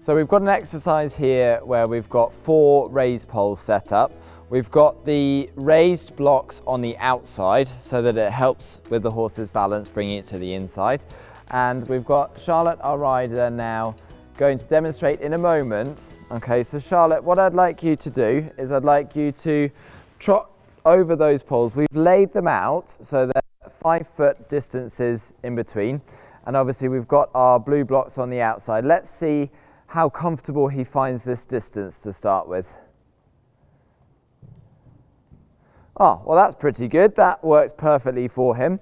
So we've got an exercise here where we've got 4 raised poles set up. We've got the raised blocks on the outside so that it helps with the horse's balance, bringing it to the inside. And we've got Charlotte, our rider, now going to demonstrate in a moment. Okay, so Charlotte, what I'd like you to do is I'd like you to trot over those poles. We've laid them out so they're 5-foot distances in between. And obviously we've got our blue blocks on the outside. Let's see how comfortable he finds this distance to start with. Oh, well, that's pretty good. That works perfectly for him.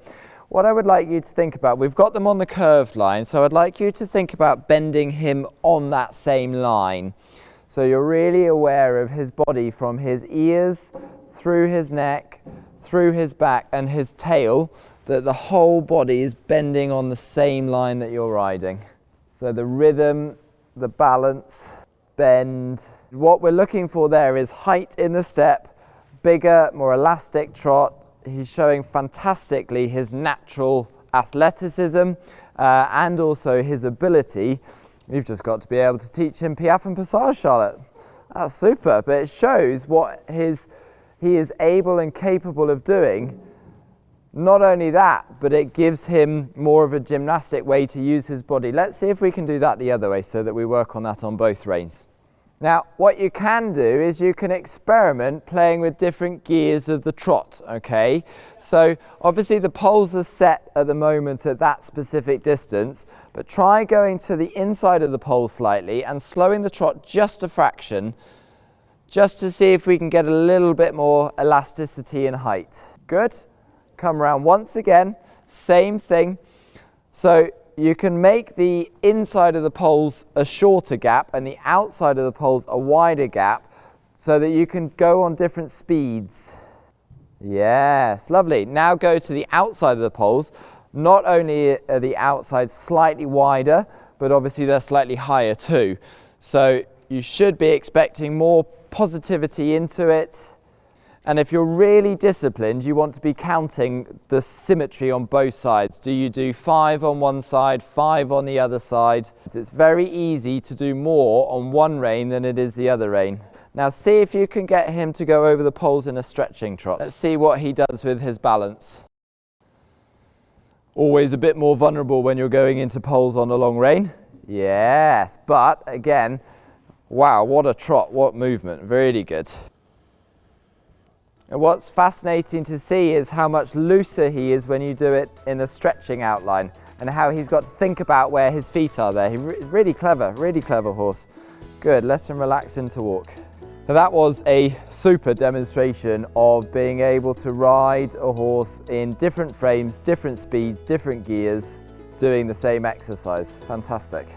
What I would like you to think about, we've got them on the curved line, so I'd like you to think about bending him on that same line. So you're really aware of his body from his ears, through his neck, through his back and his tail, that the whole body is bending on the same line that you're riding. So the rhythm, the balance, bend. What we're looking for there is height in the step, bigger, more elastic trot. He's showing fantastically his natural athleticism and also his ability. You've just got to be able to teach him piaffe and passage, Charlotte. That's super, but it shows what he is able and capable of doing. Not only that, but it gives him more of a gymnastic way to use his body. Let's see if we can do that the other way so that we work on that on both reins. Now, what you can do is you can experiment playing with different gears of the trot, okay? So obviously the poles are set at the moment at that specific distance, but try going to the inside of the pole slightly and slowing the trot just a fraction, just to see if we can get a little bit more elasticity and height. Good. Come around once again, same thing. So you can make the inside of the poles a shorter gap and the outside of the poles a wider gap so that you can go on different speeds. Yes, lovely. Now go to the outside of the poles. Not only are the outsides slightly wider, but obviously they're slightly higher too. So you should be expecting more positivity into it. And if you're really disciplined, you want to be counting the symmetry on both sides. Do you do 5 on one side, 5 on the other side? It's very easy to do more on one rein than it is the other rein. Now see if you can get him to go over the poles in a stretching trot. Let's see what he does with his balance. Always a bit more vulnerable when you're going into poles on a long rein. Yes, but again, wow, what a trot, what movement, really good. And what's fascinating to see is how much looser he is when you do it in a stretching outline and how he's got to think about where his feet are there. He's really clever horse. Good, let him relax into walk. Now that was a super demonstration of being able to ride a horse in different frames, different speeds, different gears, doing the same exercise. Fantastic.